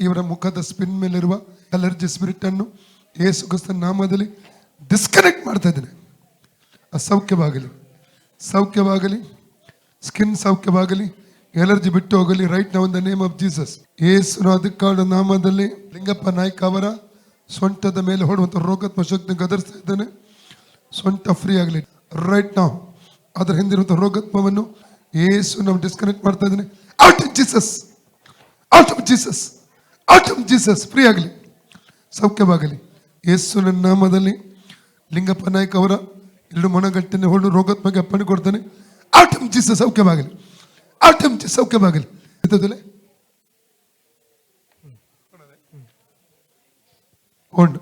ಇವರ ಮುಖದ ಸ್ಪಿನ್ ಮೇಲಿರುವ ಅಲರ್ಜಿ ಸ್ಪಿರಿಟ್ ಅನ್ನು ಯೇಸು ಕ್ರಿಸ್ತನ ನಾಮದಲ್ಲಿ ಡಿಸ್ಕನೆಕ್ಟ್ ಮಾಡ್ತಾ ಇದ್ದೇನೆ. ಸೌಖ್ಯವಾಗಲಿ, ಸೌಖ್ಯವಾಗಲಿ, ಸ್ಕಿನ್ ಸೌಖ್ಯವಾಗಲಿ, ಎಲರ್ಜಿ ಬಿಟ್ಟು ಹೋಗಲಿ. Right now in the name of Jesus. ಯೇಸುವಿನ ಅಧಿಕಾರ ನಾಮದಲ್ಲಿ ಲಿಂಗಪ್ಪ ನಾಯ್ಕ ಅವರ ಸೊಂಟದ ಮೇಲೆ ಹೊಡುವಂಥ ರೋಗಾತ್ಮ ಶಕ್ತಿ ಗದರಿಸ್ತಾ ಇದ್ದಾನೆ. ಸೊಂಟ ಫ್ರೀ ಆಗಲಿ ರೈಟ್ ನಾವು. ಅದರ ಹಿಂದಿರುವಂಥ ರೋಗಾತ್ಮವನ್ನು ಯೇಸು ನಾವು ಡಿಸ್ಕನೆಕ್ಟ್ ಮಾಡ್ತಾ ಇದ್ದೇನೆ. Out of Jesus, out of Jesus, out of Jesus. Free ಆಗಲಿ, ಸೌಖ್ಯವಾಗಲಿ ಯೇಸುವಿನ ನಾಮದಲ್ಲಿ. ಲಿಂಗಪ್ಪ ನಾಯ್ಕ ಅವರ 2 ಮೊಣಗಟ್ಟಿನ ಹೊಡು ರೋಗಾತ್ಮಗೆ ಅಪ್ಪಣೆ ಕೊಡ್ತಾನೆ. ಔಟ್ ಆಫ್ ಜೀಸಸ್, ಸೌಖ್ಯವಾಗಲಿ, ಔಟ್ ಆಫ್ ಜೀಸಸ್, ಸೌಖ್ಯವಾಗಲಿ. ಹೊಂಡು